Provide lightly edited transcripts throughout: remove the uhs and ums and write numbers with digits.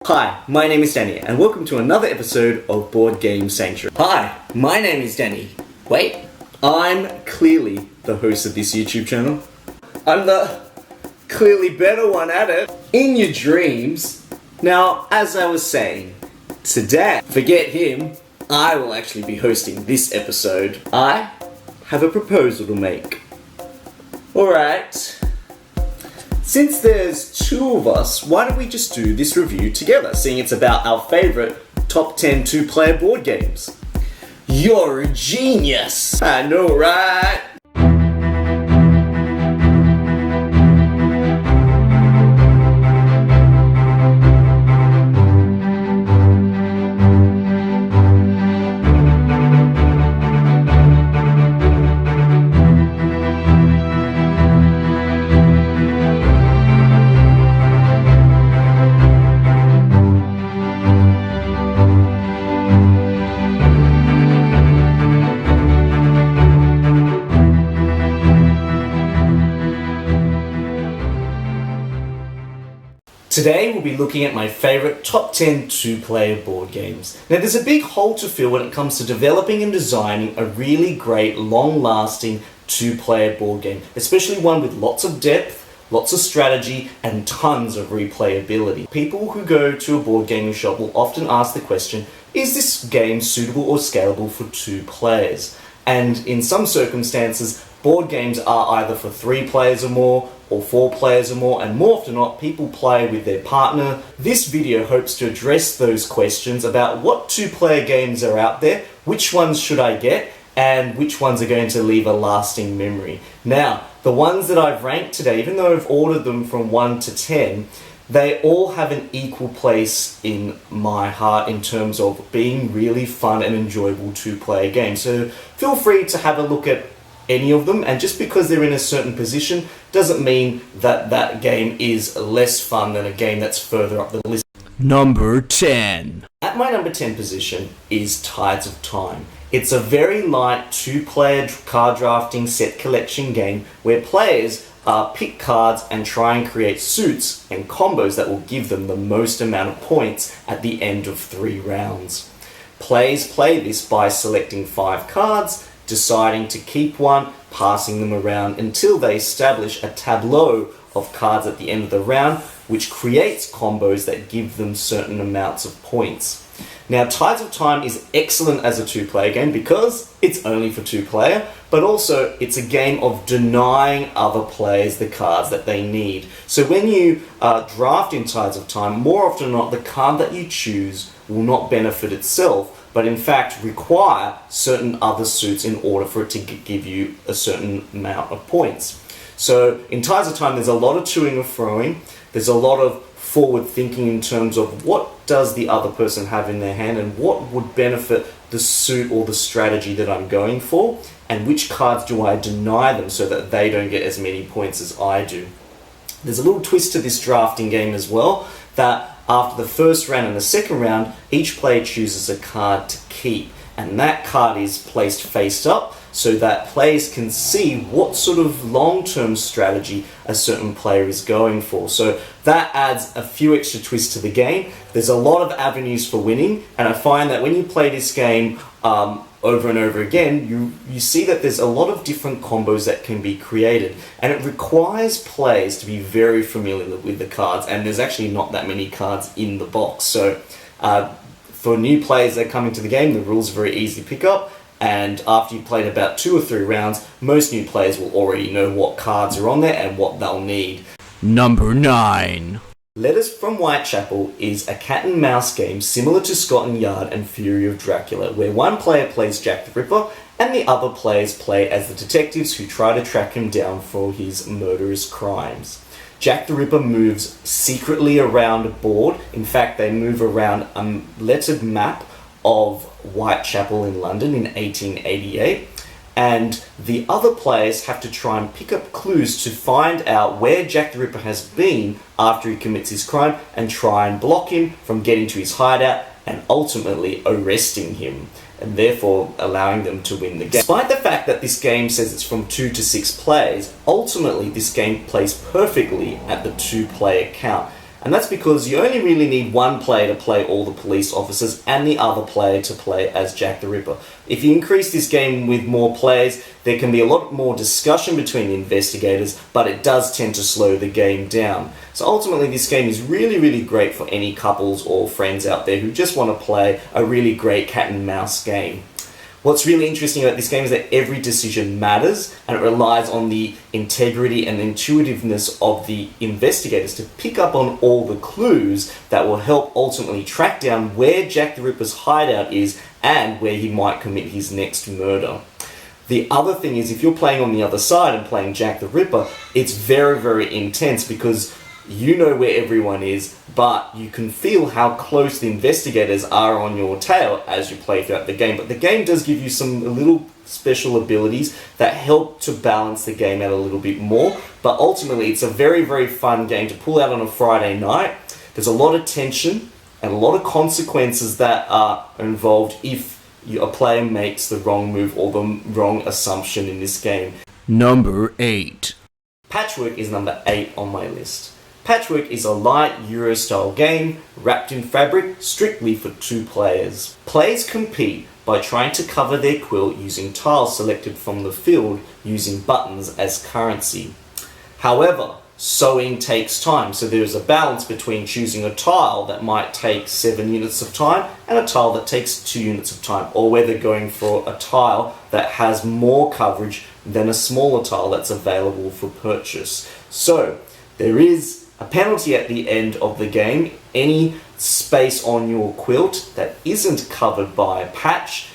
Hi, my name is Danny, and welcome to another episode of Board Game Sanctuary. Hi, my name is Danny. Wait, I'm clearly the host of this YouTube channel. I'm the clearly better one at it. In your dreams. Now, as I was saying, today, forget him, I will actually be hosting this episode. I have a proposal to make. Alright. Since there's two of us, why don't we just do this review together, seeing it's about our favourite top 10 two-player board games. You're a genius! I know, right? Today we'll be looking at my favourite top 10 two-player board games. Now there's a big hole to fill when it comes to developing and designing a really great, long-lasting two-player board game, especially one with lots of depth, lots of strategy, and tons of replayability. People who go to a board gaming shop will often ask the question, is this game suitable or scalable for two players? And in some circumstances, board games are either for 3 players or more, or 4 players or more, and more often not, people play with their partner. This video hopes to address those questions about what two-player games are out there, which ones should I get, and which ones are going to leave a lasting memory. Now, the ones that I've ranked today, even though I've ordered them from 1 to 10, they all have an equal place in my heart in terms of being really fun and enjoyable two-player games. So feel free to have a look at any of them, and just because they're in a certain position doesn't mean that that game is less fun than a game that's further up the list. Number 10. At my number 10 position is Tides of Time. It's a very light two-player card drafting set collection game where players pick cards and try and create suits and combos that will give them the most amount of points at the end of 3 rounds. Players play this by selecting 5 cards, deciding to keep one, passing them around until they establish a tableau of cards at the end of the round, which creates combos that give them certain amounts of points. Now, Tides of Time is excellent as a two-player game because it's only for 2-player, but also it's a game of denying other players the cards that they need. So when you draft in Tides of Time, more often than not, the card that you choose will not benefit itself, but in fact require certain other suits in order for it to give you a certain amount of points. So in Tides of Time, there's a lot of toing and froing. There's a lot of forward thinking in terms of what does the other person have in their hand and what would benefit the suit or the strategy that I'm going for, and which cards do I deny them so that they don't get as many points as I do. There's a little twist to this drafting game as well, that after the first round and the second round, each player chooses a card to keep, and that card is placed face up so that players can see what sort of long-term strategy a certain player is going for. So that adds a few extra twists to the game. There's a lot of avenues for winning, and I find that when you play this game over and over again, you see that there's a lot of different combos that can be created, and it requires players to be very familiar with the cards, and there's actually not that many cards in the box. So for new players that come into the game, the rules are very easy to pick up, and after you've played about 2 or 3 rounds, most new players will already know what cards are on there and what they'll need. Number 9. Letters from Whitechapel is a cat and mouse game similar to Scott and Yard and Fury of Dracula, where one player plays Jack the Ripper and the other players play as the detectives who try to track him down for his murderous crimes. Jack the Ripper moves secretly around a board. In fact, they move around a lettered map of Whitechapel in London in 1888, and the other players have to try and pick up clues to find out where Jack the Ripper has been after he commits his crime and try and block him from getting to his hideout and ultimately arresting him, and therefore allowing them to win the game. Despite the fact that this game says it's from 2 to 6 players, ultimately this game plays perfectly at the 2-player count. And that's because you only really need one player to play all the police officers and the other player to play as Jack the Ripper. If you increase this game with more players, there can be a lot more discussion between the investigators, but it does tend to slow the game down. So ultimately, this game is really, really great for any couples or friends out there who just want to play a really great cat and mouse game. What's really interesting about this game is that every decision matters, and it relies on the integrity and intuitiveness of the investigators to pick up on all the clues that will help ultimately track down where Jack the Ripper's hideout is and where he might commit his next murder. The other thing is, if you're playing on the other side and playing Jack the Ripper, it's very, very intense because you know where everyone is, but you can feel how close the investigators are on your tail as you play throughout the game. But the game does give you some little special abilities that help to balance the game out a little bit more. But ultimately, it's a very, very fun game to pull out on a Friday night. There's a lot of tension and a lot of consequences that are involved if a player makes the wrong move or the wrong assumption in this game. Number 8. Patchwork is number 8 on my list. Patchwork is a light Euro-style game wrapped in fabric strictly for 2 players. Players compete by trying to cover their quilt using tiles selected from the field using buttons as currency. However, sewing takes time, so there is a balance between choosing a tile that might take 7 units of time and a tile that takes 2 units of time, or whether going for a tile that has more coverage than a smaller tile that's available for purchase. So, there is a penalty at the end of the game. Any space on your quilt that isn't covered by a patch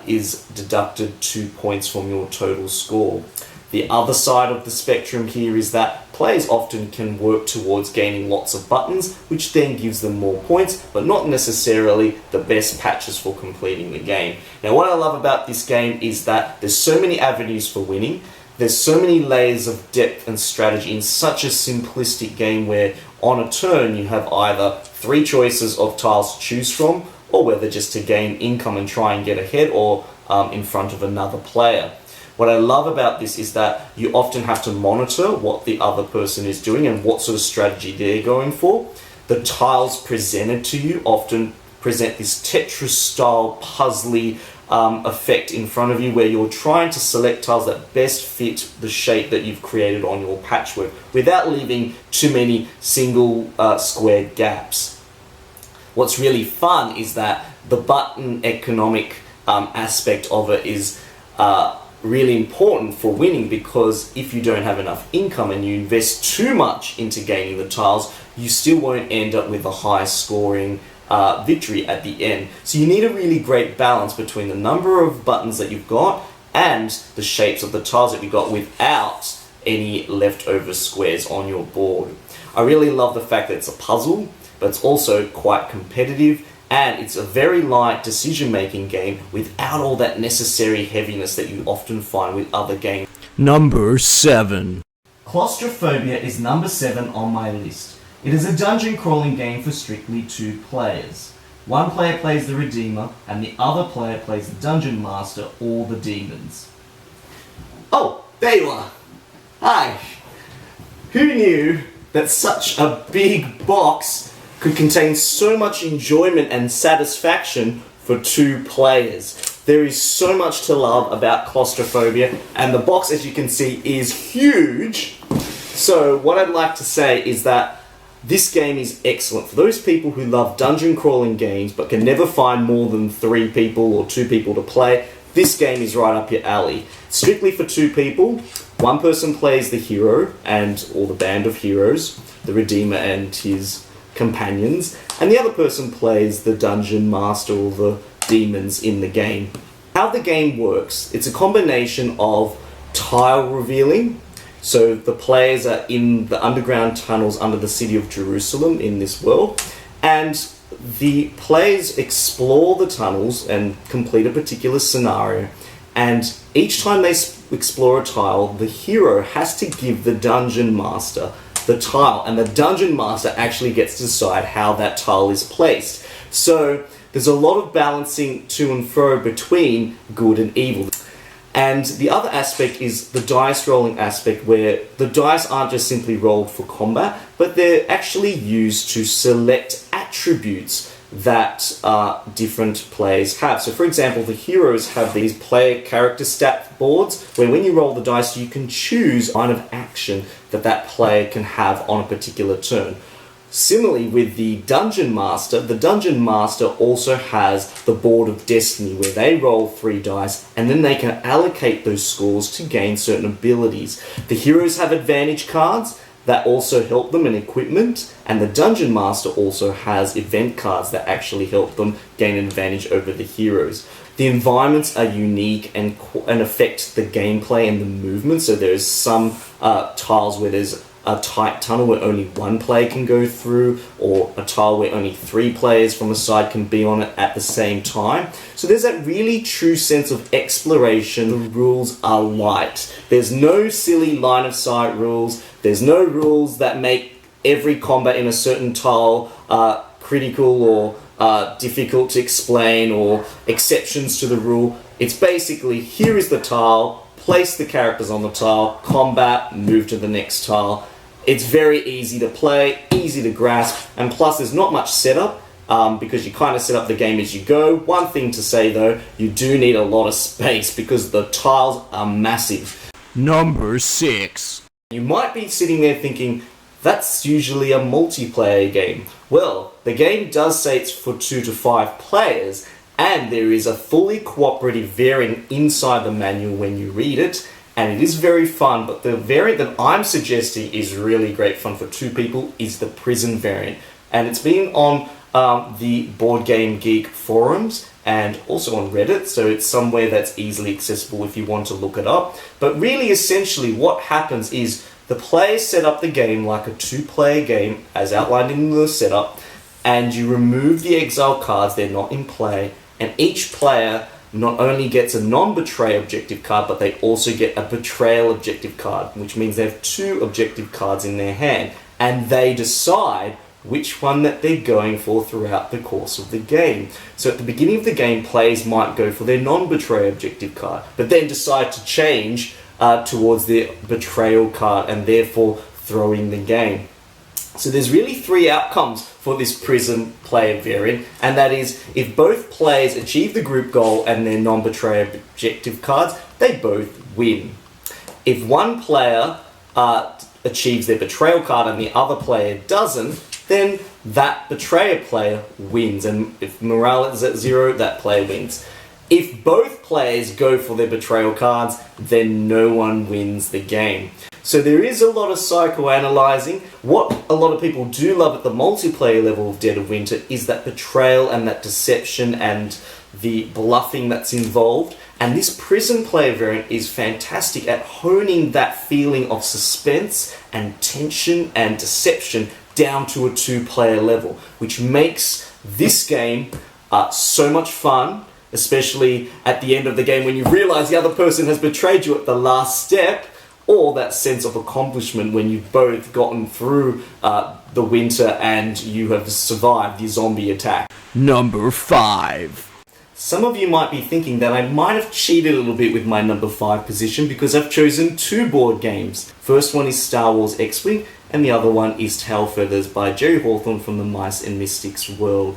is deducted 2 points from your total score. The other side of the spectrum here is that players often can work towards gaining lots of buttons, which then gives them more points, but not necessarily the best patches for completing the game. Now, what I love about this game is that there's so many avenues for winning. There's so many layers of depth and strategy in such a simplistic game where on a turn you have either 3 choices of tiles to choose from, or whether just to gain income and try and get ahead or in front of another player. What I love about this is that you often have to monitor what the other person is doing and what sort of strategy they're going for. The tiles presented to you often present this Tetris-style puzzly effect in front of you where you're trying to select tiles that best fit the shape that you've created on your patchwork without leaving too many single square gaps. What's really fun is that the button economic aspect of it is really important for winning, because if you don't have enough income and you invest too much into gaining the tiles, you still won't end up with a high scoring victory at the end. So you need a really great balance between the number of buttons that you've got and the shapes of the tiles that you've got without any leftover squares on your board. I really love the fact that it's a puzzle, but it's also quite competitive, and it's a very light decision-making game without all that necessary heaviness that you often find with other games. Number 7. Claustrophobia is number 7 on my list. It is a dungeon crawling game for strictly 2 players. One player plays the Redeemer and the other player plays the Dungeon Master or the Demons. Oh, there you are! Hi! Who knew that such a big box could contain so much enjoyment and satisfaction for 2 players? There is so much to love about Claustrophobia, and the box, as you can see, is huge. So what I'd like to say is that this game is excellent for those people who love dungeon crawling games but can never find more than 3 people or 2 people to play. This game is right up your alley. Strictly for 2 people. One person plays the hero or the band of heroes, the Redeemer and his companions, and the other person plays the Dungeon Master or the demons in the game. How the game works, it's a combination of tile revealing. So the players are in the underground tunnels under the city of Jerusalem in this world, and the players explore the tunnels and complete a particular scenario, and each time they explore a tile, the hero has to give the Dungeon Master the tile, and the Dungeon Master actually gets to decide how that tile is placed. So there's a lot of balancing to and fro between good and evil. And the other aspect is the dice rolling aspect, where the dice aren't just simply rolled for combat, but they're actually used to select attributes that different players have. So for example, the heroes have these player character stat boards where when you roll the dice you can choose line of action that player can have on a particular turn. Similarly with the Dungeon Master also has the Board of Destiny where they roll 3 dice and then they can allocate those scores to gain certain abilities. The heroes have advantage cards that also help them in equipment, and the Dungeon Master also has event cards that actually help them gain an advantage over the heroes. The environments are unique and affect the gameplay and the movement, so there's some tiles where there's a tight tunnel where only one player can go through, or a tile where only 3 players from a side can be on it at the same time. So there's that really true sense of exploration. The rules are light. There's no silly line of sight rules. There's no rules that make every combat in a certain tile critical or difficult to explain, or exceptions to the rule. It's basically, here is the tile, place the characters on the tile, combat, move to the next tile. It's very easy to play, easy to grasp, and plus there's not much setup because you kind of set up the game as you go. One thing to say though, you do need a lot of space because the tiles are massive. Number 6. You might be sitting there thinking, that's usually a multiplayer game. Well, the game does say it's for 2 to 5 players, and there is a fully cooperative variant inside the manual when you read it, and it is very fun, but the variant that I'm suggesting is really great fun for 2 people is the prison variant. And it's been on the Board Game Geek forums and also on Reddit, so it's somewhere that's easily accessible if you want to look it up. But really, essentially, what happens is the players set up the game like a 2-player game, as outlined in the setup, and you remove the exile cards, they're not in play, and each player not only gets a non-betray objective card, but they also get a betrayal objective card, which means they have 2 objective cards in their hand, and they decide which one that they're going for throughout the course of the game. So at the beginning of the game, players might go for their non-betray objective card, but then decide to change towards their betrayal card and therefore throwing the game. So there's really 3 outcomes for this prison player variant, and that is if both players achieve the group goal and their non-betray objective cards, they both win. If one player achieves their betrayal card and the other player doesn't, then that betrayer player wins, and if morale is at 0, that player wins. If both players go for their betrayal cards, then no one wins the game. So there is a lot of psychoanalyzing. What a lot of people do love at the multiplayer level of Dead of Winter is that betrayal and that deception and the bluffing that's involved. And this prison player variant is fantastic at honing that feeling of suspense and tension and deception down to a 2-player level, which makes this game so much fun, especially at the end of the game when you realize the other person has betrayed you at the last step, or that sense of accomplishment when you've both gotten through the winter and you have survived the zombie attack. Number 5. Some of you might be thinking that I might have cheated a little bit with my number 5 position because I've chosen 2 board games. First one is Star Wars X-Wing, and the other one is Tail Feathers by Jerry Hawthorne from the Mice and Mystics world.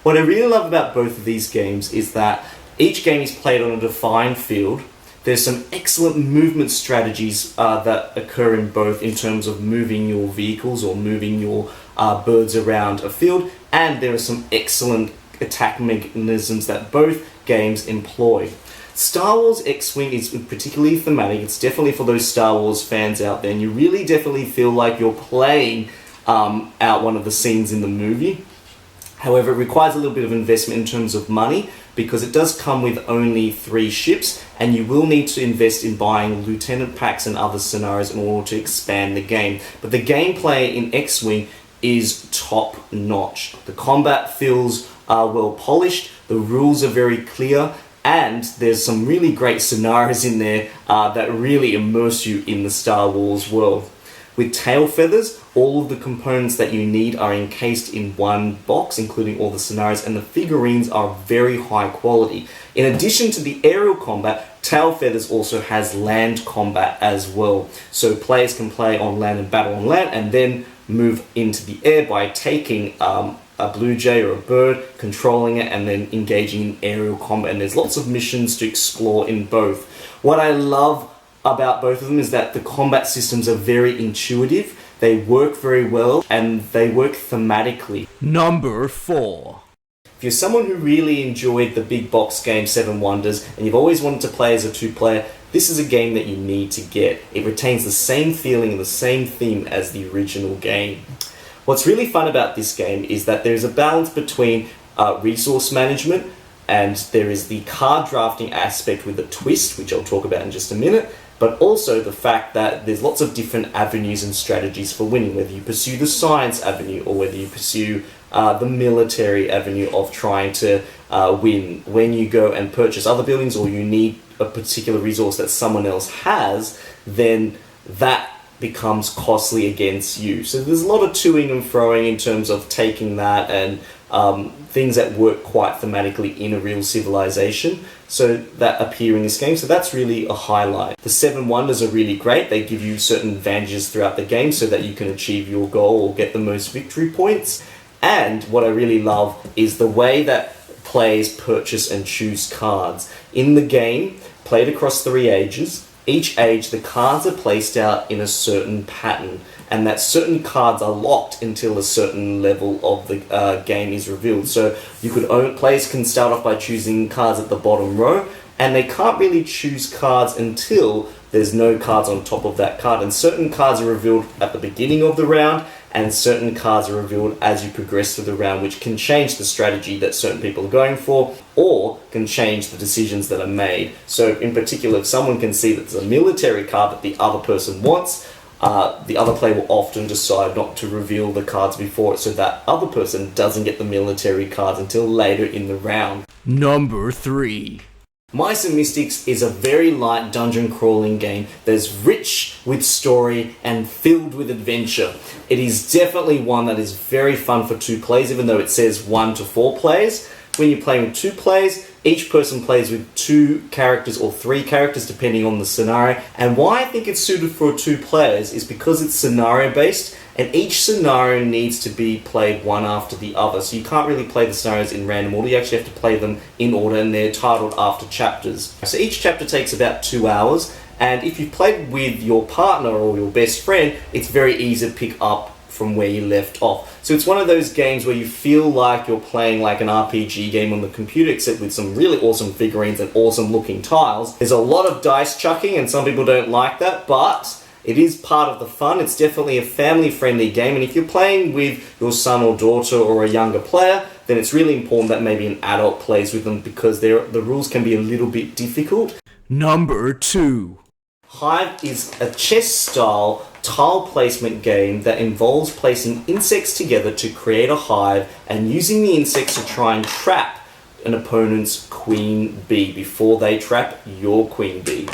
What I really love about both of these games is that each game is played on a defined field. There's some excellent movement strategies that occur in both in terms of moving your vehicles or moving your birds around a field, and there are some excellent attack mechanisms that both games employ. Star Wars X-Wing is particularly thematic. It's definitely for those Star Wars fans out there, and you really definitely feel like you're playing out one of the scenes in the movie. However, it requires a little bit of investment in terms of money because it does come with only 3 ships, and you will need to invest in buying lieutenant packs and other scenarios in order to expand the game. But the gameplay in X-Wing is top notch. The combat feels well polished, the rules are very clear, and there's some really great scenarios in there that really immerse you in the Star Wars world. With tail feathers, all of the components that you need are encased in one box, including all the scenarios, and the figurines are very high quality. In addition to the aerial combat, tail feathers also has land combat as well. So players can play on land and battle on land, and then move into the air by taking a blue jay or a bird, controlling it, and then engaging in aerial combat. And there's lots of missions to explore in both. What I love about both of them is that the combat systems are very intuitive, they work very well, and they work thematically. Number 4. If you're someone who really enjoyed the big box game 7 Wonders, and you've always wanted to play as a 2-player, this is a game that you need to get. It retains the same feeling and the same theme as the original game. What's really fun about this game is that there's a balance between resource management, and there is the card drafting aspect with a twist, which I'll talk about in just a minute, but also the fact that there's lots of different avenues and strategies for winning, whether you pursue the science avenue or whether you pursue the military avenue of trying to win. When you go and purchase other buildings or you need a particular resource that someone else has, then that becomes costly against you. So there's a lot of toing and froing in terms of taking that and things that work quite thematically in a real civilization, so that appear in this game. So that's really a highlight. The 7 Wonders are really great. They give you certain advantages throughout the game so that you can achieve your goal or get the most victory points. And what I really love is the way that players purchase and choose cards. In the game, played across 3 ages, each age the cards are placed out in a certain pattern, and that certain cards are locked until a certain level of the game is revealed. So players can start off by choosing cards at the bottom row, and they can't really choose cards until there's no cards on top of that card. And certain cards are revealed at the beginning of the round, and certain cards are revealed as you progress through the round, which can change the strategy that certain people are going for, or can change the decisions that are made. So in particular, if someone can see that there's a military card that the other person wants, the other player will often decide not to reveal the cards before it, so that other person doesn't get the military cards until later in the round. Number 3. Mice and Mystics is a very light dungeon crawling game that's rich with story and filled with adventure. It is definitely one that is very fun for 2 players, even though it says 1 to 4 players. When you're playing with 2 players, each person plays with 2 characters or 3 characters depending on the scenario. And why I think it's suited for 2 players is because it's scenario based, and each scenario needs to be played one after the other. So you can't really play the scenarios in random order, you actually have to play them in order, and they're titled after chapters. So each chapter takes about 2 hours, and if you've played with your partner or your best friend, it's very easy to pick up from where you left off. So it's one of those games where you feel like you're playing like an RPG game on the computer, except with some really awesome figurines and awesome looking tiles. There's a lot of dice chucking, and some people don't like that, but it is part of the fun. It's definitely a family-friendly game, and if you're playing with your son or daughter or a younger player, then it's really important that maybe an adult plays with them, because the rules can be a little bit difficult. Number 2. Hive is a chess-style tile placement game that involves placing insects together to create a hive and using the insects to try and trap an opponent's queen bee before they trap your queen bee.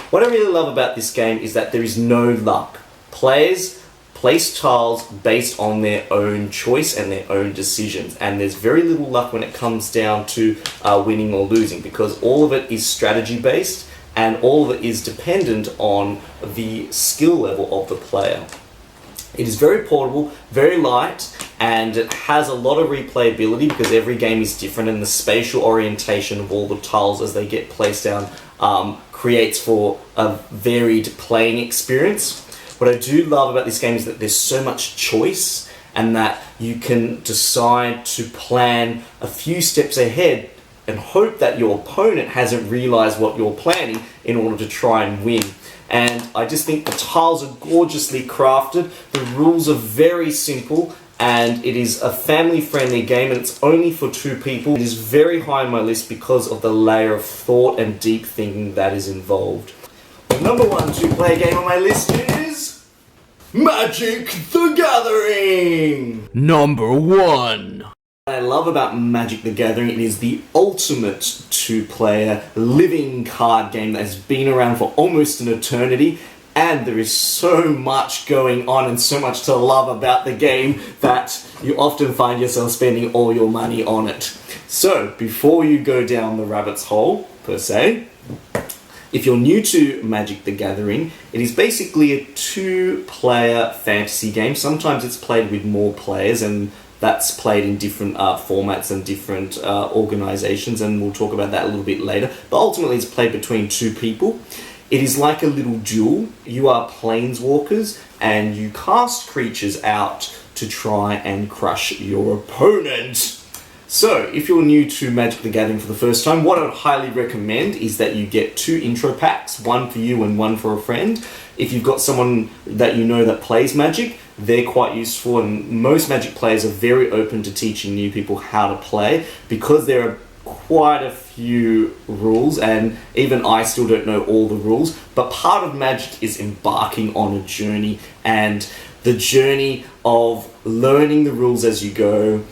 What I really love about this game is that there is no luck. Players place tiles based on their own choice and their own decisions, and there's very little luck when it comes down to winning or losing, because all of it is strategy based and all of it is dependent on the skill level of the player. It is very portable, very light, and it has a lot of replayability because every game is different, and the spatial orientation of all the tiles as they get placed down creates for a varied playing experience. What I do love about this game is that there's so much choice, and that you can decide to plan a few steps ahead and hope that your opponent hasn't realized what you're planning in order to try and win. And I just think the tiles are gorgeously crafted, the rules are very simple, and it is a family-friendly game, and it's only for 2 people. It is very high on my list because of the layer of thought and deep thinking that is involved. The number 1 2-player game on my list is Magic the Gathering! Number 1. What I love about Magic the Gathering, it is the ultimate 2-player living card game that has been around for almost an eternity. And there is so much going on and so much to love about the game that you often find yourself spending all your money on it. So, before you go down the rabbit's hole, per se, if you're new to Magic the Gathering, it is basically a 2-player fantasy game. Sometimes it's played with more players, and that's played in different formats and different organizations, and we'll talk about that a little bit later. But ultimately, it's played between 2 people. It is like a little duel. You are planeswalkers, and you cast creatures out to try and crush your opponent. So, if you're new to Magic the Gathering for the first time, what I'd highly recommend is that you get 2 intro packs, one for you and one for a friend. If you've got someone that you know that plays Magic, they're quite useful, and most Magic players are very open to teaching new people how to play, because there are quite a few rules, and even I still don't know all the rules. But part of Magic is embarking on a journey, and the journey of learning the rules as you go,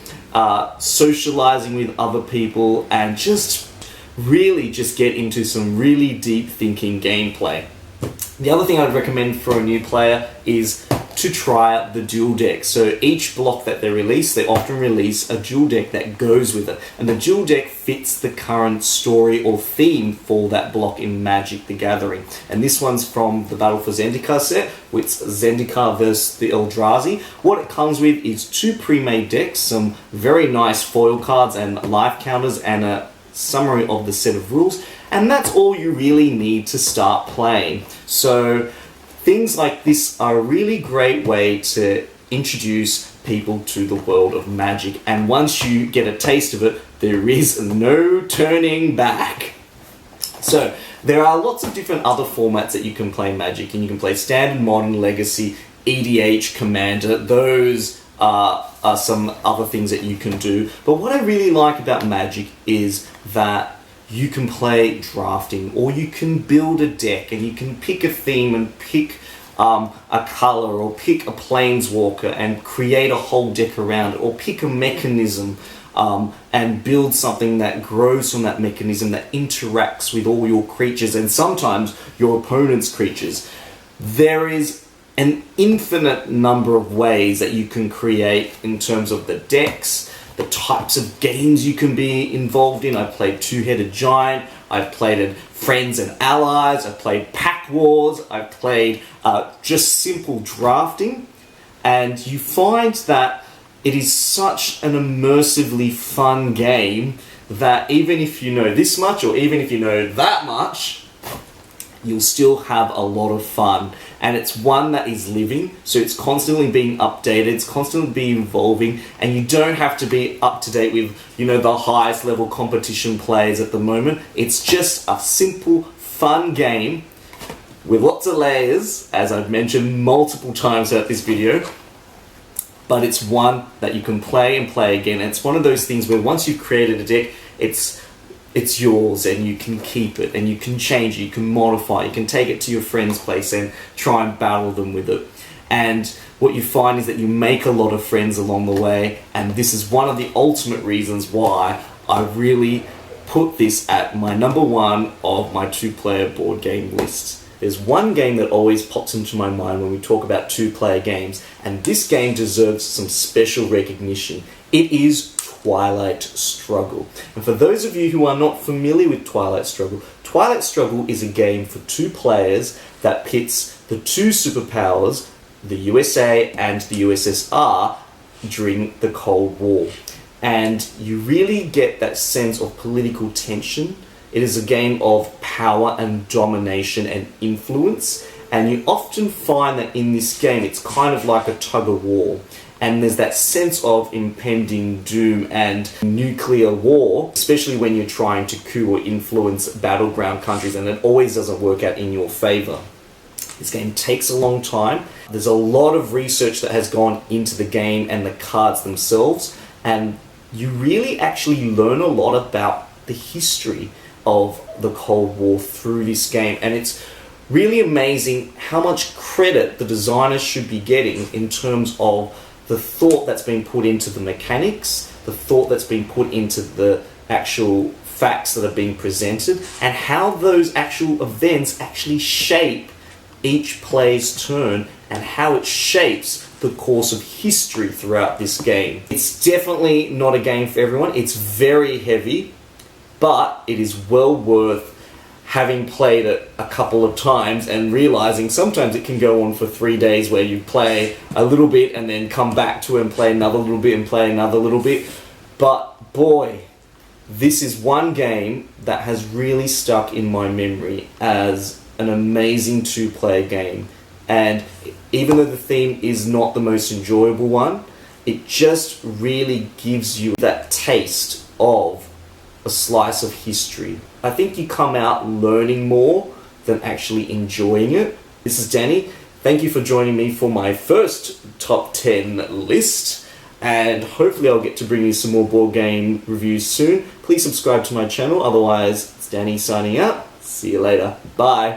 socializing with other people, and just really just get into some really deep thinking gameplay. The other thing I'd recommend for a new player is to try out the dual deck. So each block that they release, they often release a dual deck that goes with it. And the dual deck fits the current story or theme for that block in Magic the Gathering. And this one's from the Battle for Zendikar set, with Zendikar versus the Eldrazi. What it comes with is 2 pre-made decks, some very nice foil cards and life counters, and a summary of the set of rules. And that's all you really need to start playing. So things like this are a really great way to introduce people to the world of Magic, and once you get a taste of it, there is no turning back. So, there are lots of different other formats that you can play Magic, and you can play Standard, Modern, Legacy, EDH, Commander. Those are some other things that you can do. But what I really like about Magic is that you can play drafting, or you can build a deck, and you can pick a theme and pick a color, or pick a planeswalker and create a whole deck around it, or pick a mechanism and build something that grows from that mechanism, that interacts with all your creatures and sometimes your opponent's creatures. There is an infinite number of ways that you can create in terms of the decks, the types of games you can be involved in. I've played Two-Headed Giant, I've played Friends and Allies, I've played Pack Wars, I've played just simple drafting, and you find that it is such an immersively fun game that even if you know this much, or even if you know that much, you'll still have a lot of fun. And it's one that is living, so it's constantly being updated, it's constantly being evolving, and you don't have to be up to date with, the highest level competition players at the moment. It's just a simple, fun game with lots of layers, as I've mentioned multiple times throughout this video. But it's one that you can play and play again. And it's one of those things where once you've created a deck, it's yours, and you can keep it, and you can change it, you can modify it, you can take it to your friend's place and try and battle them with it. And what you find is that you make a lot of friends along the way, and this is one of the ultimate reasons why I really put this at my number 1 of my 2-player board game list. There's one game that always pops into my mind when we talk about 2-player games, and this game deserves some special recognition. It is Twilight Struggle. And for those of you who are not familiar with Twilight Struggle is a game for 2 players that pits the 2 superpowers, the USA and the USSR, during the Cold War. And you really get that sense of political tension. It is a game of power and domination and influence, and you often find that in this game it's kind of like a tug of war. And there's that sense of impending doom and nuclear war, especially when you're trying to coup or influence battleground countries, and it always doesn't work out in your favor. This game takes a long time. There's a lot of research that has gone into the game and the cards themselves, and you really actually learn a lot about the history of the Cold War through this game, and it's really amazing how much credit the designers should be getting in terms of the thought that's been put into the mechanics, the thought that's been put into the actual facts that are being presented, and how those actual events actually shape each player's turn and how it shapes the course of history throughout this game. It's definitely not a game for everyone. It's very heavy, but it is well worth having played it a couple of times and realizing sometimes it can go on for 3 days where you play a little bit and then come back to it and play another little bit and play another little bit. But boy, this is one game that has really stuck in my memory as an amazing two-player game. And even though the theme is not the most enjoyable one, it just really gives you that taste of a slice of history. I think you come out learning more than actually enjoying it. This is Danny. Thank you for joining me for my first top 10 list, and hopefully I'll get to bring you some more board game reviews soon. Please subscribe to my channel, otherwise it's Danny signing out. See you later. Bye.